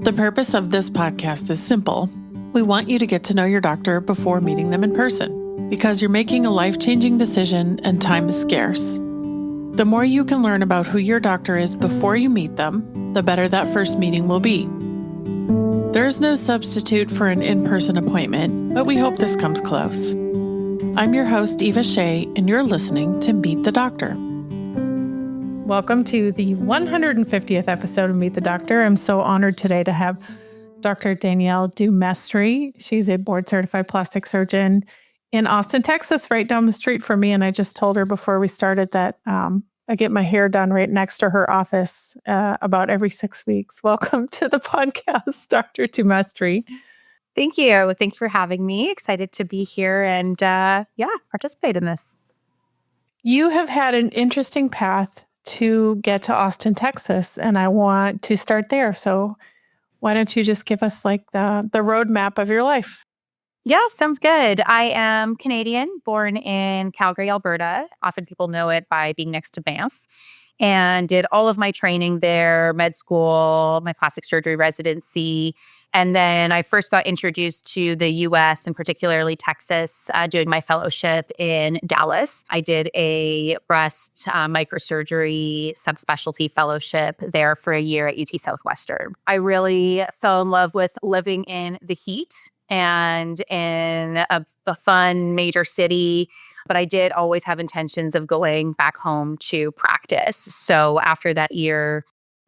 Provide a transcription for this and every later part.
The purpose of this podcast is simple. We want you to get to know your doctor before meeting them in person, because you're making a life-changing decision and time is scarce. The more you can learn about who your doctor is before you meet them, the better that first meeting will be. There's no substitute for an in-person appointment, but we hope this comes close. I'm your host, Eva Shea, and you're listening to Meet the Doctor. Welcome to the 150th episode of Meet the Doctor. I'm so honored today to have Dr. Danielle Dumestre. She's a board-certified plastic surgeon in Austin, Texas, right down the street from me. And I just told her before we started that I get my hair done right next to her office about every 6 weeks. Welcome to the podcast, Dr. Dumestre. Thank you. Thanks for having me. Excited to be here and participate in this. You have had an interesting path to get to Austin, Texas, and I want to start there. So why don't you just give us like the roadmap of your life? Yeah, sounds good. I am Canadian, born in Calgary, Alberta. Often people know it by being next to Banff. And did all of my training there, med school, my plastic surgery residency. And then I first got introduced to the U.S. and particularly Texas doing my fellowship in Dallas. I did a breast microsurgery subspecialty fellowship there for a year at UT Southwestern. I really fell in love with living in the heat and in a fun major city. But I did always have intentions of going back home to practice. So after that year,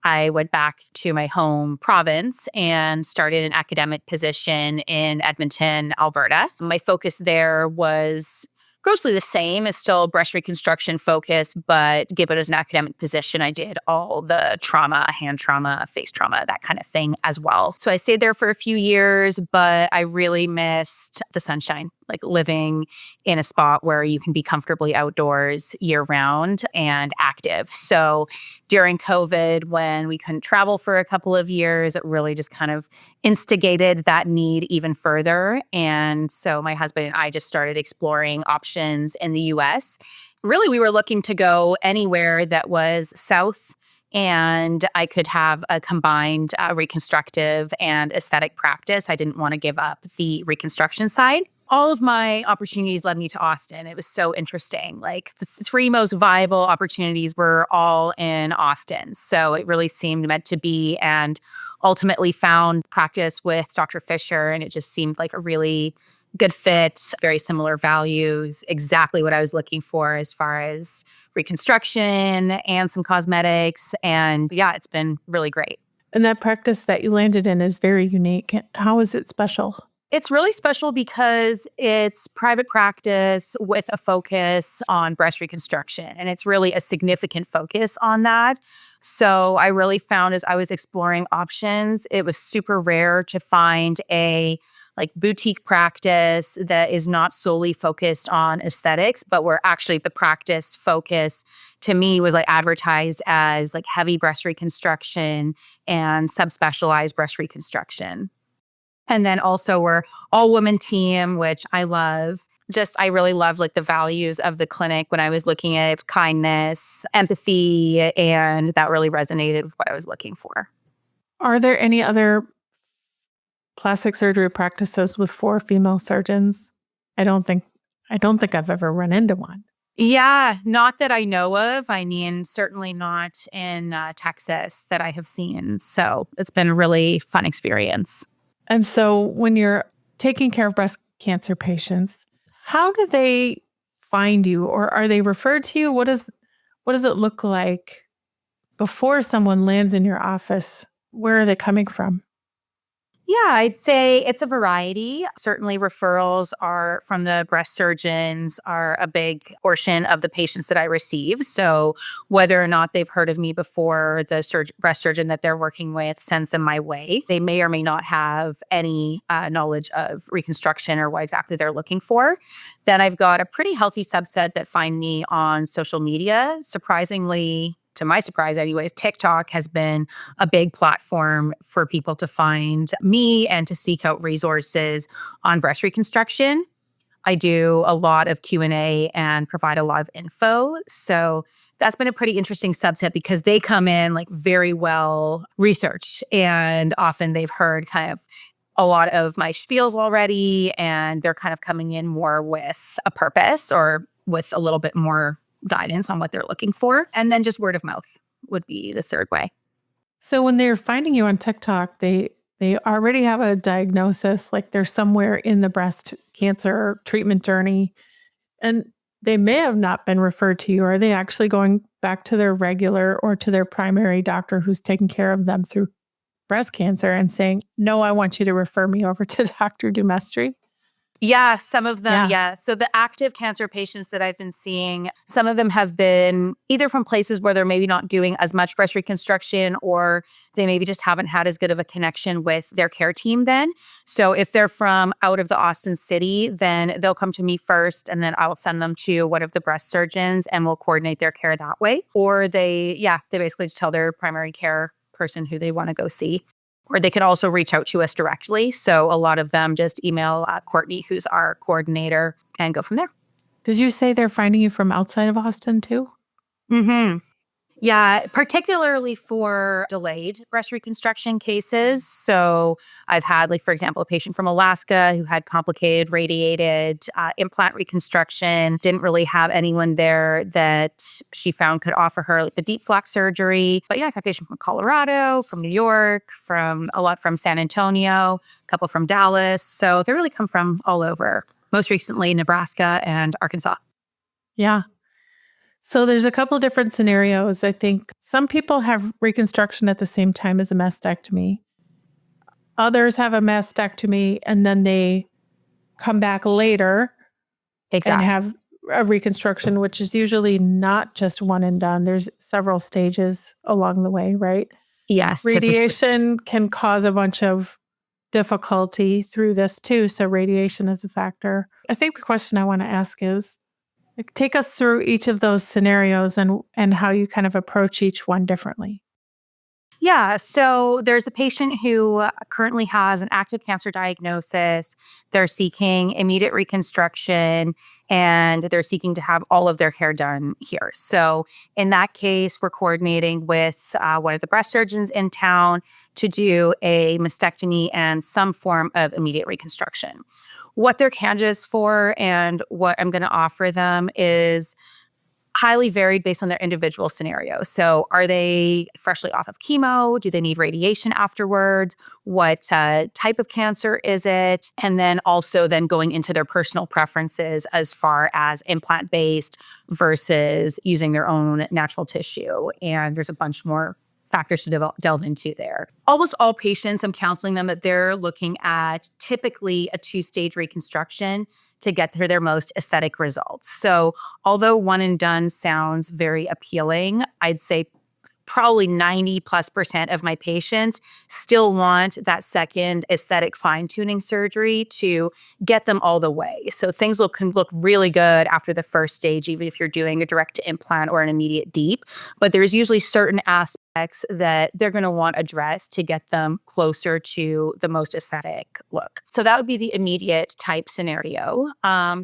I went back to my home province and started an academic position in Edmonton, Alberta. My focus there was grossly the same. It's still breast reconstruction focus, but given as an academic position, I did all the trauma, hand trauma, face trauma, that kind of thing as well. So I stayed there for a few years, but I really missed the sunshine, like living in a spot where you can be comfortably outdoors year round and active. So during COVID, when we couldn't travel for a couple of years, it really just kind of instigated that need even further. And so my husband and I just started exploring options in the US. Really, we were looking to go anywhere that was south and I could have a combined reconstructive and aesthetic practice. I didn't want to give up the reconstruction side. All of my opportunities led me to Austin. It was so interesting. Like the three most viable opportunities were all in Austin. So it really seemed meant to be, and ultimately found practice with Dr. Fisher. And it just seemed like a really good fit, very similar values, exactly what I was looking for as far as reconstruction and some cosmetics. And yeah, it's been really great. And that practice that you landed in is very unique. How is it special? It's really special because it's private practice with a focus on breast reconstruction. And it's really a significant focus on that. So I really found as I was exploring options, it was super rare to find a boutique practice that is not solely focused on aesthetics, but where actually the practice focus to me was advertised as heavy breast reconstruction and subspecialized breast reconstruction. And then also we're all-woman team, which I love. I really love the values of the clinic when I was looking at kindness, empathy, and that really resonated with what I was looking for. Are there any other plastic surgery practices with 4 female surgeons? I don't think I've ever run into one. Yeah, not that I know of. I mean, certainly not in Texas that I have seen. So it's been a really fun experience. And so when you're taking care of breast cancer patients, how do they find you, or are they referred to you? What does it look like before someone lands in your office? Where are they coming from? Yeah, I'd say it's a variety. Certainly referrals are from the breast surgeons are a big portion of the patients that I receive. So whether or not they've heard of me before, the breast surgeon that they're working with sends them my way. They may or may not have any knowledge of reconstruction or what exactly they're looking for. Then I've got a pretty healthy subset that find me on social media. Surprisingly, to my surprise anyways, TikTok has been a big platform for people to find me and to seek out resources on breast reconstruction. I do a lot of Q&A and provide a lot of info. So That's been a pretty interesting subset because they come in like very well researched, and often they've heard kind of a lot of my spiels already, and they're kind of coming in more with a purpose or with a little bit more guidance on what they're looking for. And then just word of mouth would be the third way. So when they're finding you on TikTok, they already have a diagnosis, like they're somewhere in the breast cancer treatment journey, and they may have not been referred to you. Are they actually going back to their regular or to their primary doctor who's taking care of them through breast cancer and saying, no, I want you to refer me over to Dr. Dumestre? Yeah, some of them, Yeah. yeah. So the active cancer patients that I've been seeing, some of them have been either from places where they're maybe not doing as much breast reconstruction, or they maybe just haven't had as good of a connection with their care team then. So if they're from out of the Austin city, then they'll come to me first, and then I will send them to one of the breast surgeons and we'll coordinate their care that way. Or they basically just tell their primary care person who they want to go see. Or they can also reach out to us directly. So a lot of them just email Courtney, who's our coordinator, and go from there. Did you say they're finding you from outside of Austin too? Mm-hmm. Yeah, particularly for delayed breast reconstruction cases. So I've had, like, for example, a patient from Alaska who had complicated radiated implant reconstruction, didn't really have anyone there that she found could offer her like the deep flap surgery. But yeah, I've had a patient from Colorado, from New York, from a lot from San Antonio, a couple from Dallas. So they really come from all over, most recently Nebraska and Arkansas. Yeah. So there's a couple different scenarios. I think some people have reconstruction at the same time as a mastectomy. Others have a mastectomy and then they come back later and have a reconstruction, which is usually not just one and done. There's several stages along the way, right? Yes. Radiation can cause a bunch of difficulty through this too. So radiation is a factor. I think the question I want to ask is, like, take us through each of those scenarios and how you kind of approach each one differently. Yeah. So there's a patient who currently has an active cancer diagnosis. They're seeking immediate reconstruction, and they're seeking to have all of their hair done here. So in that case, we're coordinating with one of the breast surgeons in town to do a mastectomy and some form of immediate reconstruction. What they're candidates for and what I'm going to offer them is highly varied based on their individual scenario. So are they freshly off of chemo? Do they need radiation afterwards? What type of cancer is it? And then also then going into their personal preferences as far as implant-based versus using their own natural tissue. And there's a bunch more factors to delve into there. Almost all patients, I'm counseling them that they're looking at typically a 2-stage reconstruction to get to their most aesthetic results. So although one and done sounds very appealing, I'd say probably 90+% of my patients still want that second aesthetic fine-tuning surgery to get them all the way. So things can look really good after the first stage, even if you're doing a direct implant or an immediate DIEP. But there's usually certain aspects that they're going to want addressed to get them closer to the most aesthetic look. So that would be the immediate type scenario.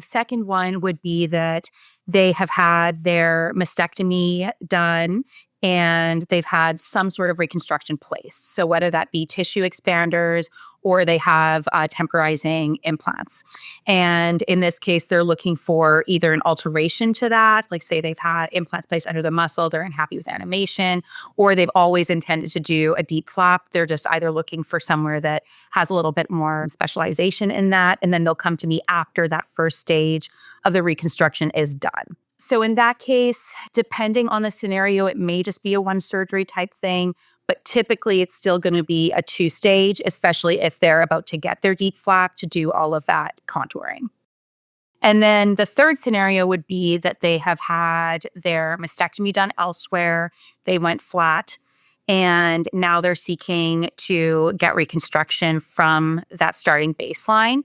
Second one would be that they have had their mastectomy done and they've had some sort of reconstruction placed. So whether that be tissue expanders or they have temporizing implants. And in this case, they're looking for either an alteration to that, like say they've had implants placed under the muscle, they're unhappy with animation, or they've always intended to do a deep flap. They're just either looking for somewhere that has a little bit more specialization in that, and then they'll come to me after that first stage of the reconstruction is done. So in that case, depending on the scenario, it may just be a 1 surgery type thing, but typically it's still going to be a 2-stage, especially if they're about to get their deep flap to do all of that contouring. And then the third scenario would be that they have had their mastectomy done elsewhere, they went flat, and now they're seeking to get reconstruction from that starting baseline,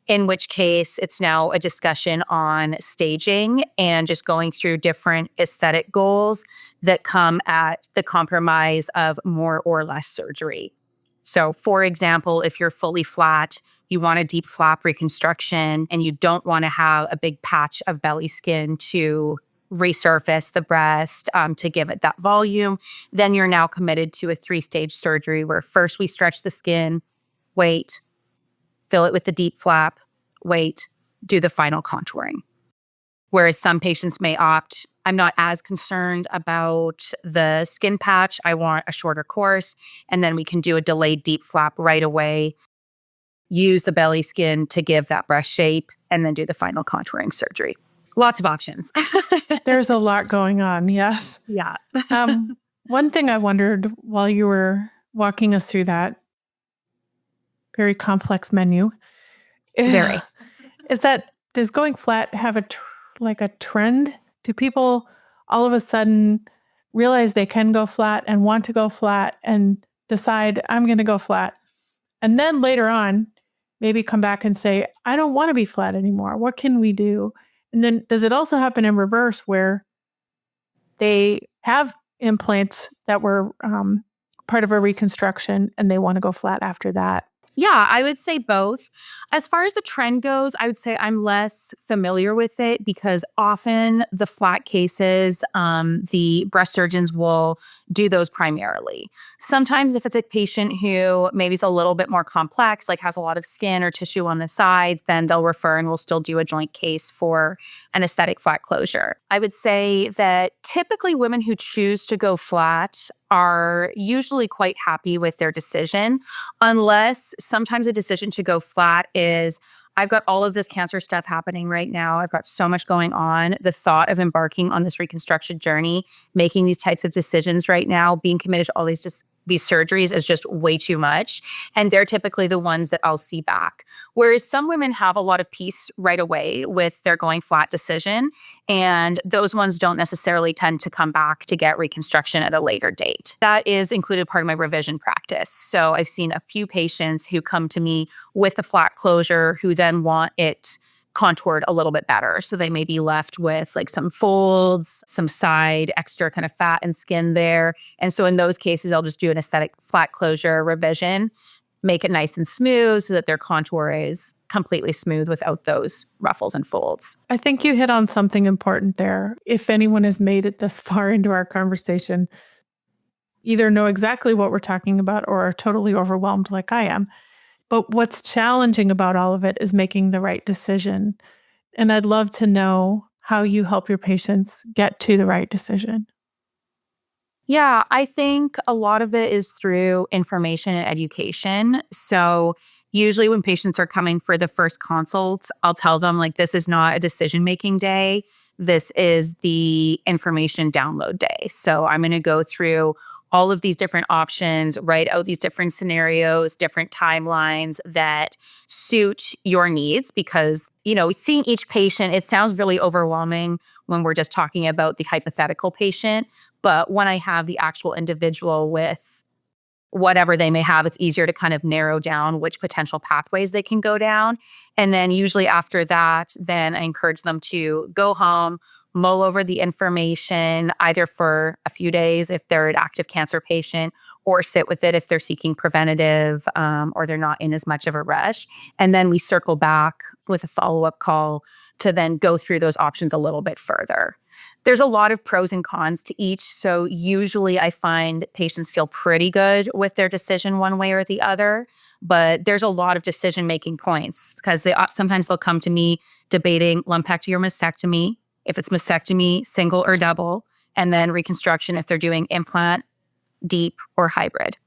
in which case it's now a discussion on staging and just going through different aesthetic goals that come at the compromise of more or less surgery. So for example, if you're fully flat, you want a deep flap reconstruction and you don't want to have a big patch of belly skin to resurface the breast to give it that volume. Then you're now committed to a 3-stage surgery where first we stretch the skin, wait, fill it with the DIEP flap, wait, do the final contouring. Whereas some patients may opt, I'm not as concerned about the skin patch. I want a shorter course. And then we can do a delayed DIEP flap right away, use the belly skin to give that breast shape, and then do the final contouring surgery. Lots of options. There's a lot going on. Yes. Yeah. One thing I wondered while you were walking us through that very complex menu Very. is that does going flat have a trend? Do people all of a sudden realize they can go flat and want to go flat and decide I'm going to go flat? And then later on, maybe come back and say, I don't want to be flat anymore. What can we do? And then does it also happen in reverse where they have implants that were part of a reconstruction and they want to go flat after that? Yeah, I would say both. As far as the trend goes, I would say I'm less familiar with it because often the flat cases, the breast surgeons will do those primarily. Sometimes if it's a patient who maybe is a little bit more complex, like has a lot of skin or tissue on the sides, then they'll refer and we'll still do a joint case for an aesthetic flat closure. I would say that typically women who choose to go flat are usually quite happy with their decision, unless sometimes a decision to go flat is, I've got all of this cancer stuff happening right now. I've got so much going on. The thought of embarking on this reconstruction journey, making these types of decisions right now, being committed to all these surgeries is just way too much. And they're typically the ones that I'll see back. Whereas some women have a lot of peace right away with their going flat decision. And those ones don't necessarily tend to come back to get reconstruction at a later date. That is included part of my revision practice. So I've seen a few patients who come to me with a flat closure who then want it contoured a little bit better. So they may be left with like some folds, some side extra kind of fat and skin there. And so in those cases, I'll just do an aesthetic flat closure revision, make it nice and smooth so that their contour is completely smooth without those ruffles and folds. I think you hit on something important there. If anyone has made it this far into our conversation, either know exactly what we're talking about or are totally overwhelmed like I am. But what's challenging about all of it is making the right decision. And I'd love to know how you help your patients get to the right decision. Yeah, I think a lot of it is through information and education. So usually when patients are coming for the first consult, I'll tell them like, this is not a decision-making day. This is the information download day. So I'm going to go through all of these different options, write out these different scenarios, different timelines that suit your needs because, seeing each patient, it sounds really overwhelming when we're just talking about the hypothetical patient. But when I have the actual individual with whatever they may have, it's easier to kind of narrow down which potential pathways they can go down. And then usually after that, then I encourage them to go home, mull over the information either for a few days if they're an active cancer patient or sit with it if they're seeking preventative or they're not in as much of a rush. And then we circle back with a follow-up call to then go through those options a little bit further. There's a lot of pros and cons to each. So usually I find patients feel pretty good with their decision one way or the other, but there's a lot of decision-making points because sometimes they'll come to me debating lumpectomy or mastectomy, if it's mastectomy, single or double, and then reconstruction if they're doing implant, DIEP, or hybrid.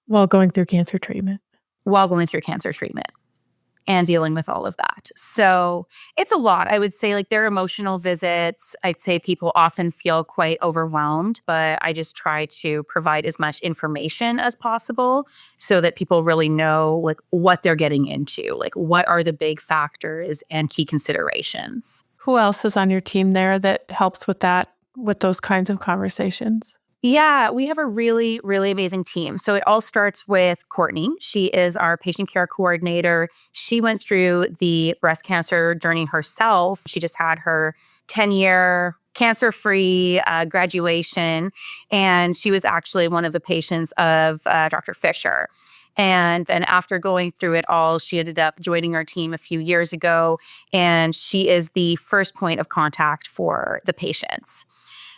While going through cancer treatment. And dealing with all of that. So it's a lot. I would say like their emotional visits, I'd say people often feel quite overwhelmed, but I just try to provide as much information as possible so that people really know like what they're getting into, like what are the big factors and key considerations. Who else is on your team there that helps with that, with those kinds of conversations? Yeah, we have a really, really amazing team. So it all starts with Courtney. She is our patient care coordinator. She went through the breast cancer journey herself. She just had her 10-year cancer-free graduation. And she was actually one of the patients of Dr. Fisher. And then after going through it all, she ended up joining our team a few years ago, and she is the first point of contact for the patients.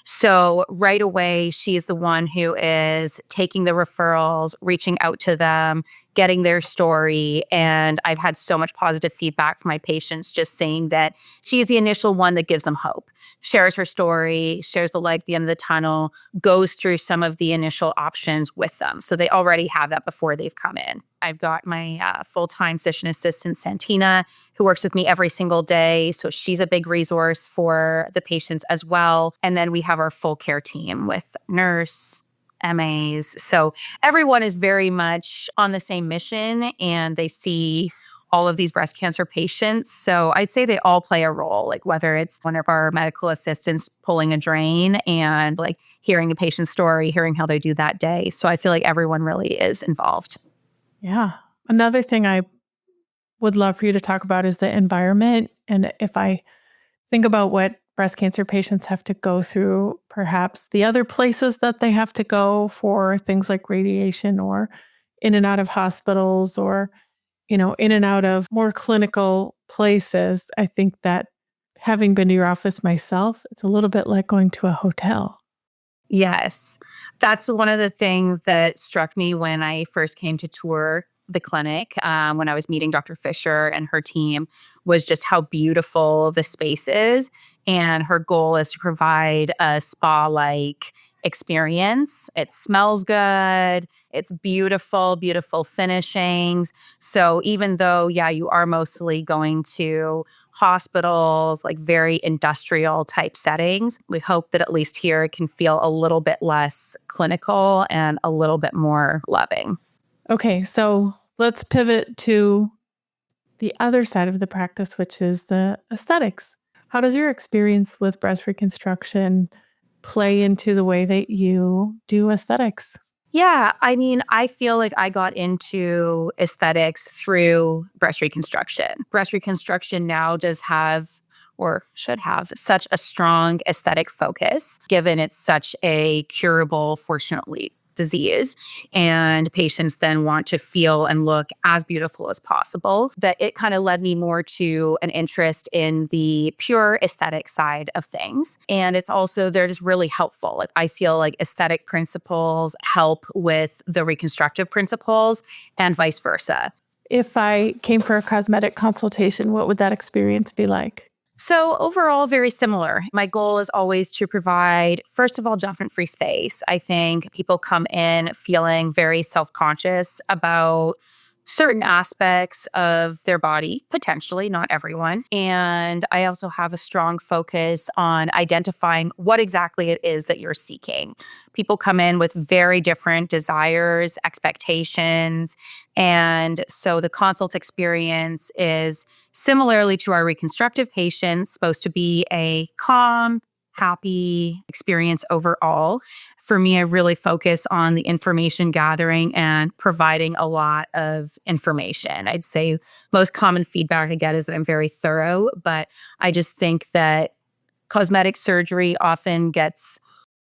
So right away, she's the one who is taking the referrals, reaching out to them, getting their story. And I've had so much positive feedback from my patients just saying that she is the initial one that gives them hope, shares her story, shares the light at the end of the tunnel, goes through some of the initial options with them. So they already have that before they've come in. I've got my full-time physician assistant, Santina, who works with me every single day. So she's a big resource for the patients as well. And then we have our full care team with nurse, MAs. So everyone is very much on the same mission, and they see all of these breast cancer patients. So I'd say they all play a role, like whether it's one of our medical assistants pulling a drain and like hearing the patient's story, hearing how they do that day. So I feel like everyone really is involved. Yeah. Another thing I would love for you to talk about is the environment. And if I think about what breast cancer patients have to go through, perhaps the other places that they have to go for things like radiation or in and out of hospitals or, in and out of more clinical places, I think that having been to your office myself, it's a little bit like going to a hotel. Yes. That's one of the things that struck me when I first came to tour the clinic, when I was meeting Dr. Fisher and her team, was just how beautiful the space is. And her goal is to provide a spa-like experience. It smells good. It's beautiful, beautiful finishings. So even though, you are mostly going to hospitals, like very industrial type settings, we hope that at least here it can feel a little bit less clinical and a little bit more loving. Okay, so let's pivot to the other side of the practice, which is the aesthetics. How does your experience with breast reconstruction play into the way that you do aesthetics? Yeah, I mean, I feel like I got into aesthetics through breast reconstruction. Breast reconstruction now does have, or should have, such a strong aesthetic focus, given it's such a curable, fortunately, disease. And patients then want to feel and look as beautiful as possible, that it kind of led me more to an interest in the pure aesthetic side of things. And it's also, they're just really helpful. Like I feel like aesthetic principles help with the reconstructive principles and vice versa. If I came for a cosmetic consultation, what would that experience be like? So overall, very similar. My goal is always to provide, first of all, judgment-free space. I think people come in feeling very self-conscious about certain aspects of their body, potentially, not everyone. And I also have a strong focus on identifying what exactly it is that you're seeking. People come in with very different desires, expectations. And so the consult experience is similarly to our reconstructive patients, supposed to be a calm, happy experience overall. For me, I really focus on the information gathering and providing a lot of information. I'd say most common feedback I get is that I'm very thorough, but I just think that cosmetic surgery often gets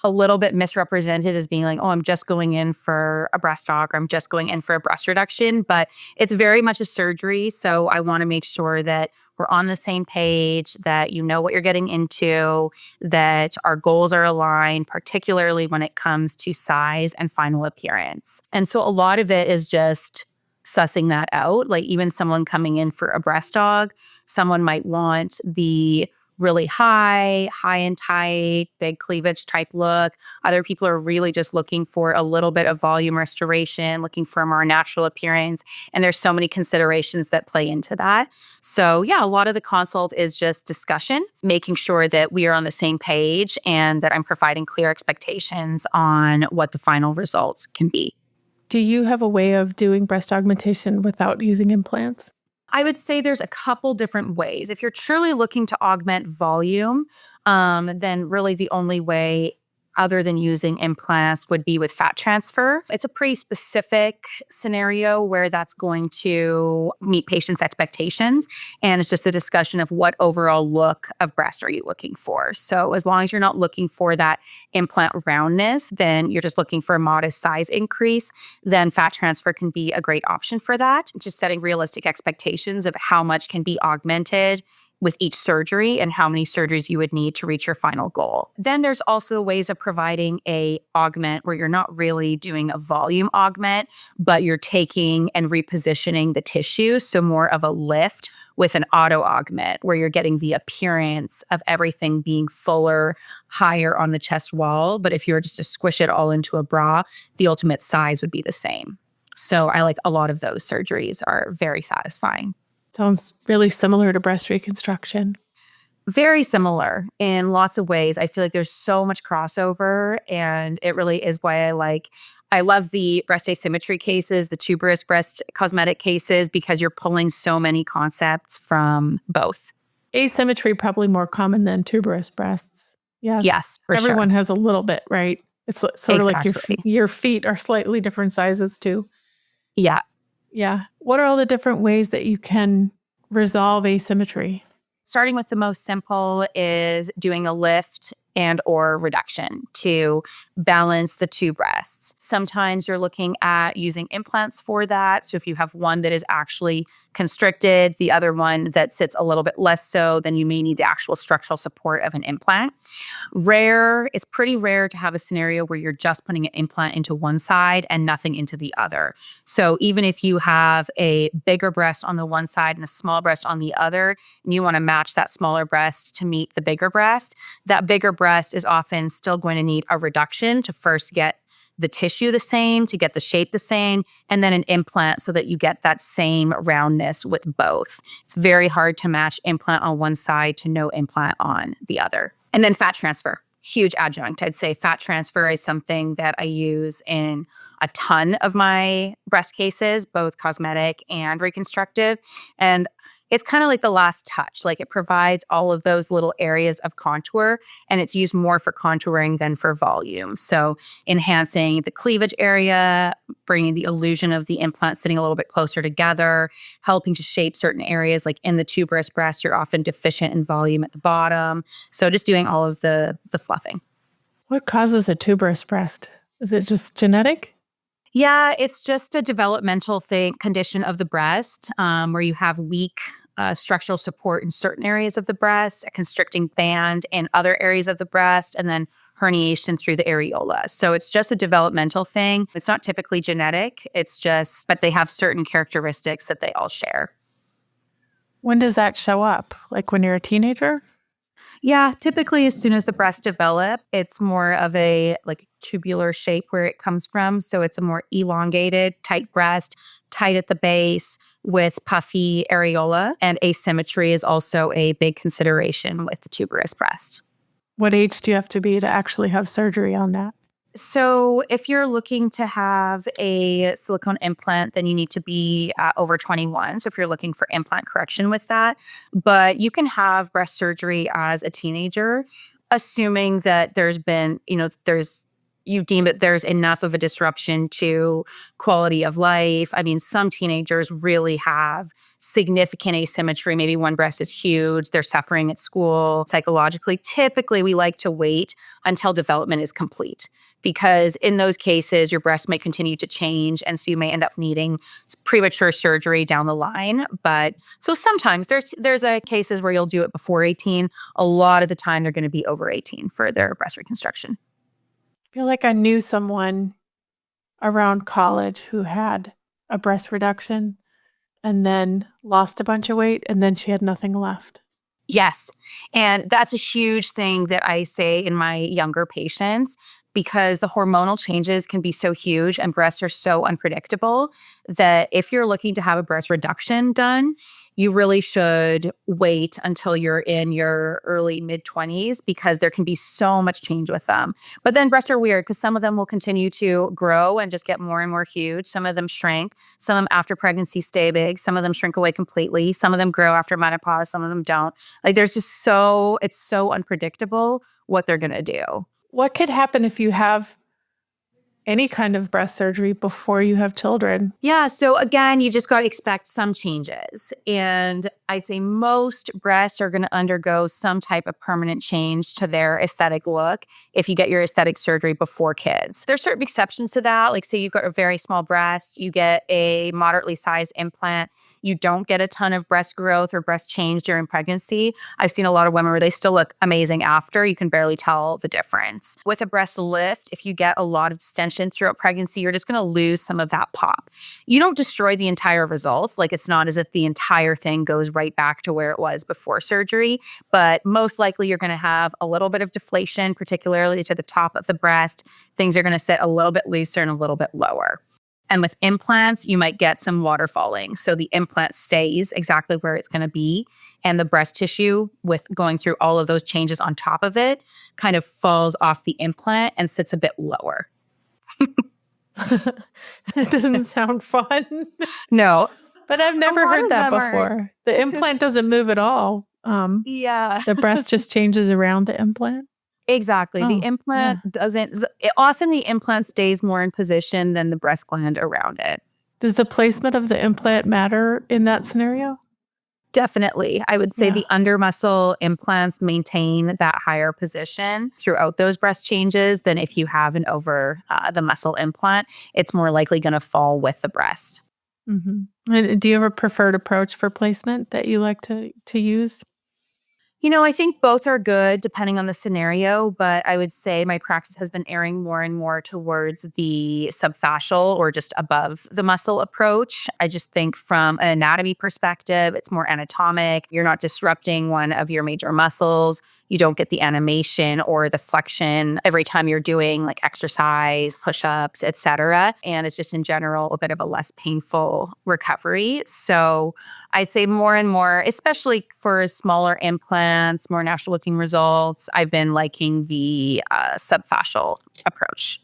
a little bit misrepresented as being like, oh, I'm just going in for a breast aug, or I'm just going in for a breast reduction. But it's very much a surgery. So I want to make sure that we're on the same page, that you know what you're getting into, that our goals are aligned, particularly when it comes to size and final appearance. And so a lot of it is just sussing that out. Like even someone coming in for a breast aug, someone might want the really high and tight, big cleavage type look. Other people are really just looking for a little bit of volume restoration, looking for a more natural appearance. And there's so many considerations that play into that. So a lot of the consult is just discussion, making sure that we are on the same page and that I'm providing clear expectations on what the final results can be. Do you have a way of doing breast augmentation without using implants? I would say there's a couple different ways. If you're truly looking to augment volume, then really the only way other than using implants would be with fat transfer. It's a pretty specific scenario where that's going to meet patients' expectations. And it's just a discussion of what overall look of breast are you looking for. So as long as you're not looking for that implant roundness, then you're just looking for a modest size increase, then fat transfer can be a great option for that. Just setting realistic expectations of how much can be augmented with each surgery and how many surgeries you would need to reach your final goal. Then there's also ways of providing a augment where you're not really doing a volume augment, but you're taking and repositioning the tissue. So more of a lift with an auto augment where you're getting the appearance of everything being fuller, higher on the chest wall. But if you were just to squish it all into a bra, the ultimate size would be the same. So I like a lot of those surgeries are very satisfying. Sounds really similar to breast reconstruction. Very similar in lots of ways. I feel like there's so much crossover, and it really is why I love the breast asymmetry cases, the tuberous breast cosmetic cases, because you're pulling so many concepts from both. Asymmetry probably more common than tuberous breasts. Yes, for Everyone sure. has a little bit, right? It's sort of like Exactly. your feet are slightly different sizes too. Yeah. Yeah. What are all the different ways that you can resolve asymmetry? Starting with the most simple is doing a lift and or reduction to balance the two breasts. Sometimes you're looking at using implants for that. So if you have one that is actually constricted, the other one that sits a little bit less so, then you may need the actual structural support of an implant. It's pretty rare to have a scenario where you're just putting an implant into one side and nothing into the other. So even if you have a bigger breast on the one side and a small breast on the other, and you want to match that smaller breast to meet the bigger breast, that bigger breast is often still going to need a reduction to first get the tissue the same, to get the shape the same, and then an implant so that you get that same roundness with both. It's very hard to match implant on one side to no implant on the other. And then fat transfer, huge adjunct. I'd say fat transfer is something that I use in a ton of my breast cases, both cosmetic and reconstructive. And it's kind of like the last touch. Like it provides all of those little areas of contour, and it's used more for contouring than for volume. So enhancing the cleavage area, bringing the illusion of the implant sitting a little bit closer together, helping to shape certain areas. Like in the tuberous breast, you're often deficient in volume at the bottom. So just doing all of the fluffing. What causes a tuberous breast? Is it just genetic? Yeah, it's just a developmental condition of the breast where you have weak structural support in certain areas of the breast, a constricting band in other areas of the breast, and then herniation through the areola. So it's just a developmental thing. It's not typically genetic. But they have certain characteristics that they all share. When does that show up? Like when you're a teenager? Yeah, typically as soon as the breasts develop, it's more of a like tubular shape where it comes from. So it's a more elongated, tight breast, tight at the base with puffy areola. And asymmetry is also a big consideration with the tuberous breast. What age do you have to be to actually have surgery on that? So if you're looking to have a silicone implant, then you need to be over 21. So if you're looking for implant correction with that, but you can have breast surgery as a teenager, assuming that there's been, you deem that there's enough of a disruption to quality of life. I mean, some teenagers really have significant asymmetry. Maybe one breast is huge. They're suffering at school psychologically. Typically, we like to wait until development is complete, because in those cases, your breast may continue to change. And so you may end up needing premature surgery down the line. But so sometimes there's cases where you'll do it before 18. A lot of the time, they're going to be over 18 for their breast reconstruction. I feel like I knew someone around college who had a breast reduction and then lost a bunch of weight, and then she had nothing left. Yes. And that's a huge thing that I say in my younger patients, because the hormonal changes can be so huge and breasts are so unpredictable that if you're looking to have a breast reduction done, you really should wait until you're in your early mid-20s, because there can be so much change with them. But then breasts are weird because some of them will continue to grow and just get more and more huge. Some of them shrink. Some of them after pregnancy stay big. Some of them shrink away completely. Some of them grow after menopause. Some of them don't. Like it's so unpredictable what they're going to do. what could happen if you have any kind of breast surgery before you have children? Yeah. So again, you just got to expect some changes. And I'd say most breasts are going to undergo some type of permanent change to their aesthetic look if you get your aesthetic surgery before kids. There's certain exceptions to that. Like say you've got a very small breast, you get a moderately sized implant. You don't get a ton of breast growth or breast change during pregnancy. I've seen a lot of women where they still look amazing after. You can barely tell the difference. With a breast lift, if you get a lot of distension throughout pregnancy, you're just going to lose some of that pop. You don't destroy the entire results. Like it's not as if the entire thing goes right back to where it was before surgery, but most likely you're going to have a little bit of deflation, particularly to the top of the breast. Things are going to sit a little bit looser and a little bit lower. And with implants, you might get some waterfalling. So the implant stays exactly where it's going to be. And the breast tissue, with going through all of those changes on top of it, kind of falls off the implant and sits a bit lower. It doesn't sound fun. No. But I've never heard that before. The implant doesn't move at all. Yeah. The breast just changes around the implant. Exactly. The implant doesn't, often the implant stays more in position than the breast gland around it. Does the placement of the implant matter in that scenario? Definitely. I would say the under muscle implants maintain that higher position throughout those breast changes than if you have an over the muscle implant. It's more likely going to fall with the breast. Mm-hmm. And do you have a preferred approach for placement that you like to use? You know, I think both are good depending on the scenario, but I would say my practice has been erring more and more towards the subfascial or just above the muscle approach. I just think from an anatomy perspective, it's more anatomic. You're not disrupting one of your major muscles. You don't get the animation or the flexion every time you're doing like exercise, push-ups, etc. And it's just in general a bit of a less painful recovery. So I'd say more and more, especially for smaller implants, more natural looking results, I've been liking the subfascial approach.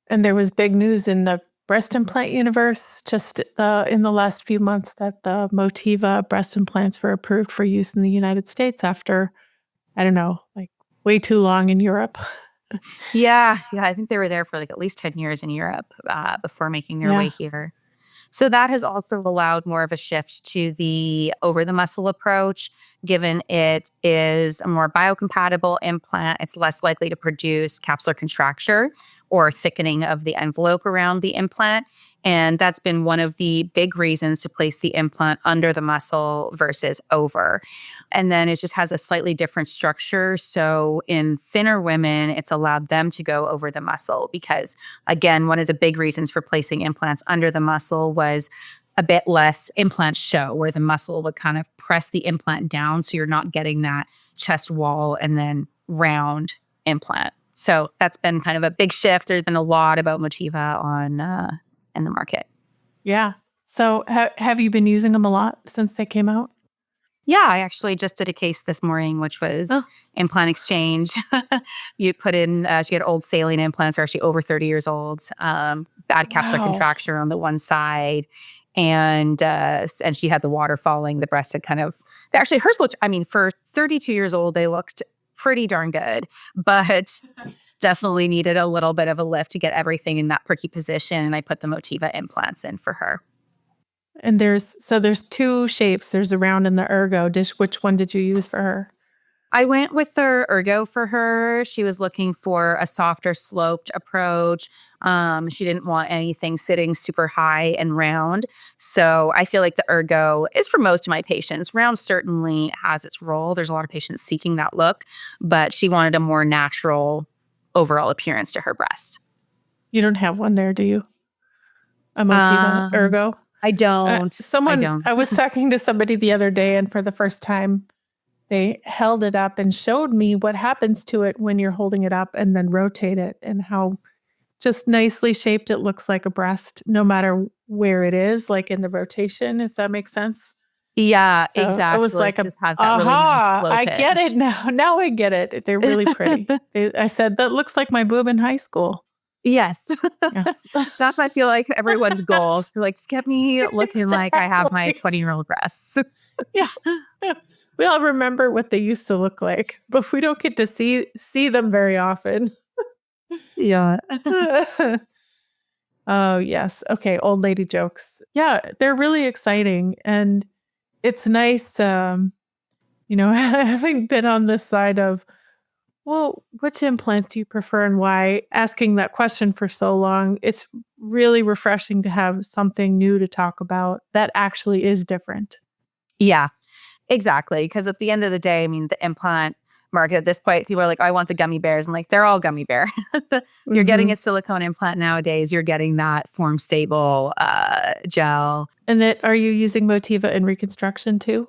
And there was big news in the breast implant universe just in the last few months that the Motiva breast implants were approved for use in the United States after, I don't know, like way too long in Europe. Yeah. I think they were there for like at least 10 years in Europe before making their way here. So that has also allowed more of a shift to the over the muscle approach, given it is a more biocompatible implant. It's less likely to produce capsular contracture or thickening of the envelope around the implant. And that's been one of the big reasons to place the implant under the muscle versus over. And then it just has a slightly different structure. So in thinner women, it's allowed them to go over the muscle because, again, one of the big reasons for placing implants under the muscle was a bit less implant show, where the muscle would kind of press the implant down so you're not getting that chest wall and then round implant. So that's been kind of a big shift. There's been a lot about Motiva in the market. Yeah. So have you been using them a lot since they came out? Yeah, I actually just did a case this morning, which was implant exchange. You put in, she had old saline implants, are actually over 30 years old, bad capsular contracture on the one side. And she had the water falling. The breast had kind of, actually hers looked, for 32 years old, they looked pretty darn good, but definitely needed a little bit of a lift to get everything in that perky position. And I put the Motiva implants in for her. And there's two shapes. There's a round and the ergo. Which one did you use for her? I went with the ergo for her. She was looking for a softer sloped approach. She didn't want anything sitting super high and round. So I feel like the ergo is for most of my patients. Round certainly has its role. There's a lot of patients seeking that look, but she wanted a more natural overall appearance to her breast. You don't have one there, do you? A Motiva ergo? I don't. I was talking to somebody the other day, and for the first time, they held it up and showed me what happens to it when you're holding it up and then rotate it, and how just nicely shaped it looks like a breast, no matter where it is, like in the rotation, if that makes sense. Yeah, So exactly. it was like has that really nice slow I pitch. get it now. Now I get it. They're really pretty. I said, that looks like my boob in high school. Yes. That might feel like everyone's goal. Like, just get me looking like I have my 20-year-old breasts. Yeah. We all remember what they used to look like, but we don't get to see them very often. Yeah. Oh, yes. Okay, old lady jokes. Yeah, they're really exciting, and it's nice, having been on this side of, well, which implants do you prefer and why? Asking that question for so long, it's really refreshing to have something new to talk about that actually is different. Yeah, exactly. Because at the end of the day, I mean, the implant market at this point, people are like, "Oh, I want the gummy bears." I'm like, they're all gummy bear. If you're getting Mhm. a silicone implant nowadays, you're getting that form stable gel. And that are you using Motiva in reconstruction too?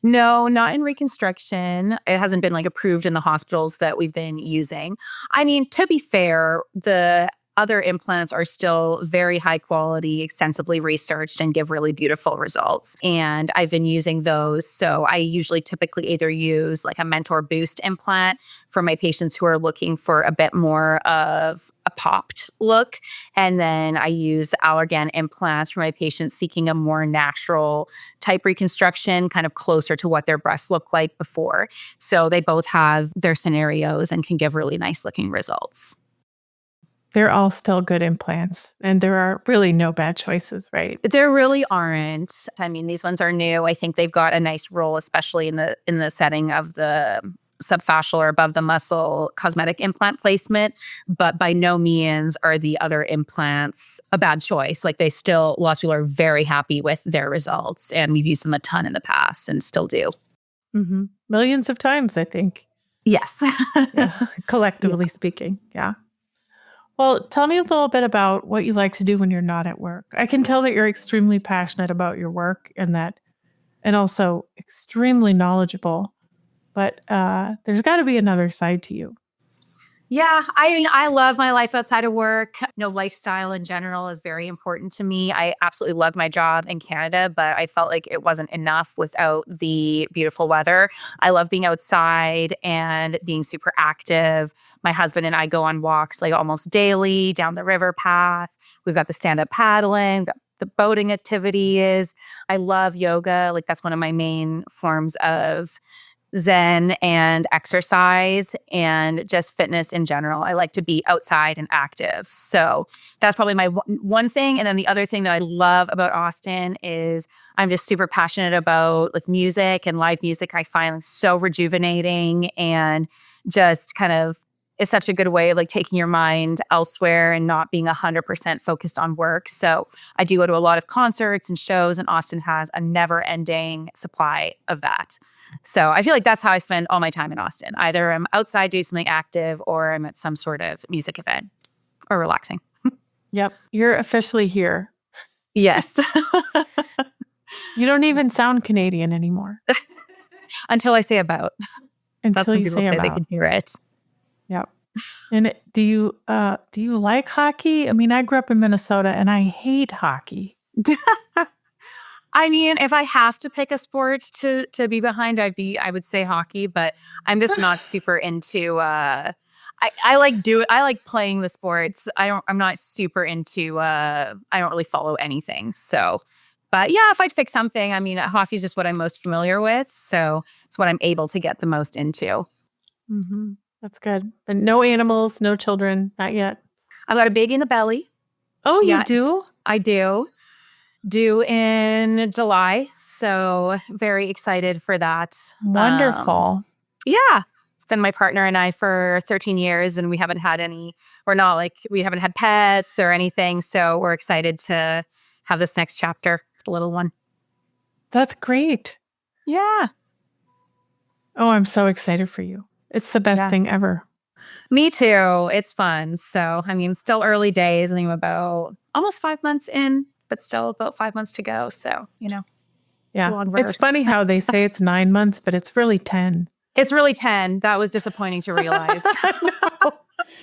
No, not in reconstruction. It hasn't been like approved in the hospitals that we've been using. I mean, to be fair, the other implants are still very high quality, extensively researched, and give really beautiful results. And I've been using those. So I usually typically either use like a Mentor Boost implant for my patients who are looking for a bit more of a popped look. And then I use the Allergan implants for my patients seeking a more natural type reconstruction, kind of closer to what their breasts looked like before. So they both have their scenarios and can give really nice looking results. They're all still good implants, and there are really no bad choices, right? There really aren't. I mean, these ones are new. I think they've got a nice role, especially in the setting of the subfascial or above the muscle cosmetic implant placement. But by no means are the other implants a bad choice. Like lots of people are very happy with their results, and we've used them a ton in the past and still do. Mhm. Millions of times, I think. Yes. Yeah, collectively speaking. Yeah. Well, tell me a little bit about what you like to do when you're not at work. I can tell that you're extremely passionate about your work and also extremely knowledgeable, but there's got to be another side to you. Yeah, I love my life outside of work. Lifestyle in general is very important to me. I absolutely love my job in Canada, but I felt like it wasn't enough without the beautiful weather. I love being outside and being super active. My husband and I go on walks like almost daily down the river path. We've got the stand-up paddling, we've got the boating activities. I love yoga. Like that's one of my main forms of Zen and exercise and just fitness in general. I like to be outside and active. So that's probably my one thing. And then the other thing that I love about Austin is I'm just super passionate about like music and live music. I find so rejuvenating and just kind of is such a good way of like taking your mind elsewhere and not being 100% focused on work. So I do go to a lot of concerts and shows, and Austin has a never ending supply of that. So I feel like that's how I spend all my time in Austin. Either I'm outside doing something active or I'm at some sort of music event or relaxing. Yep. You're officially here. Yes. You don't even sound Canadian anymore Until I say about. That's until when you people say say they about. can hear it. Yep. And do you like hockey? I mean, I grew up in Minnesota and I hate hockey. I mean, if I have to pick a sport to be behind, I would say hockey, but I'm just not super into I like playing the sports. I'm not super into I don't really follow anything. So but yeah, if I had to pick something, I mean hockey is just what I'm most familiar with. So it's what I'm able to get the most into. Hmm. That's good. But no animals, no children, not yet. I've got a baby in the belly. Oh, you Yeah, do? I do. Due in July. So very excited for that. Wonderful. Yeah. It's been my partner and I for 13 years and we haven't had pets or anything. So we're excited to have this next chapter, the little one. That's great. Yeah. Oh, I'm so excited for you. It's the best Yeah. thing ever. Me too. It's fun. So, I mean, still early days. I think I'm about almost 5 months in, but still about 5 months to go. So, it's a Yeah. long It's road. funny how they say it's 9 months, but it's really 10. It's really 10. That was disappointing to realize. I know.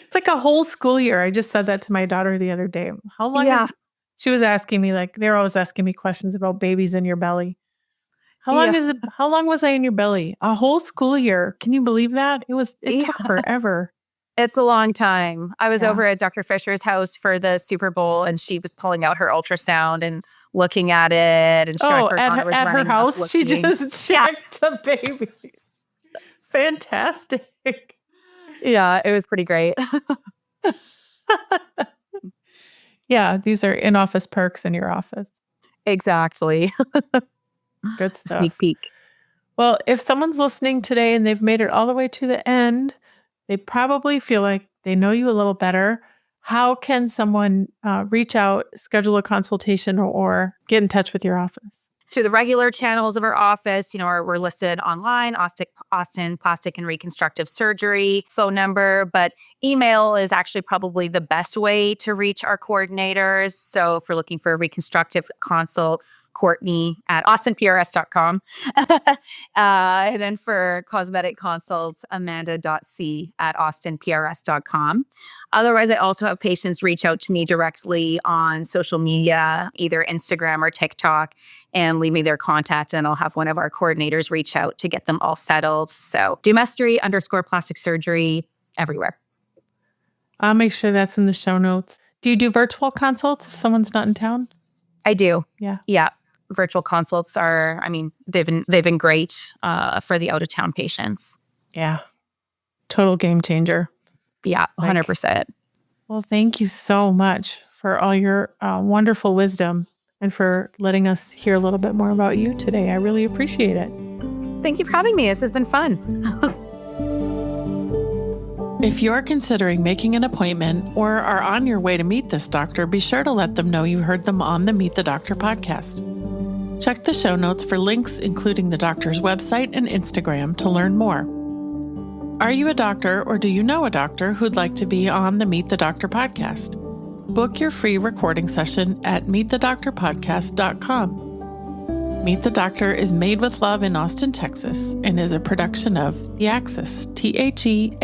It's like a whole school year. I just said that to my daughter the other day. How long Yeah. she was asking me, like, they're always asking me questions about babies in your belly. How long Yeah. how long was I in your belly? A whole school year. Can you believe that? It took Yeah. forever. It's a long time. I was Yeah. over at Dr. Fisher's house for the Super Bowl, and she was pulling out her ultrasound and looking at it and showing her at Connor was her running up, house, she looking. just checked the baby. Fantastic. Yeah, it was pretty great. Yeah, these are in-office perks in your office. Exactly. Good stuff. Sneak peek. Well, if someone's listening today and they've made it all the way to the end, they probably feel like they know you a little better. How can someone reach out, schedule a consultation, or get in touch with your office? Through the regular channels of our office, we're listed online, Austin Plastic and Reconstructive Surgery phone number, but email is actually probably the best way to reach our coordinators. So if we're looking for a reconstructive consult, Courtney at austinprs.com. And then for cosmetic consults, amanda.c at austinprs.com. Otherwise, I also have patients reach out to me directly on social media, either Instagram or TikTok, and leave me their contact, and I'll have one of our coordinators reach out to get them all settled. So Dumestre_plastic surgery everywhere. I'll make sure that's in the show notes. Do you do virtual consults if someone's not in town? I do. Yeah. Yeah. Virtual consults are, they've been great for the out-of-town patients. Yeah. Total game changer. Yeah, 100%. Well, thank you so much for all your wonderful wisdom and for letting us hear a little bit more about you today. I really appreciate it. Thank you for having me. This has been fun. If you're considering making an appointment or are on your way to meet this doctor, be sure to let them know you heard them on the Meet the Doctor podcast. Check the show notes for links, including the doctor's website and Instagram, to learn more. Are you a doctor or do you know a doctor who'd like to be on the Meet the Doctor podcast? Book your free recording session at meetthedoctorpodcast.com. Meet the Doctor is made with love in Austin, Texas, and is a production of The Axis, TheAxis.io.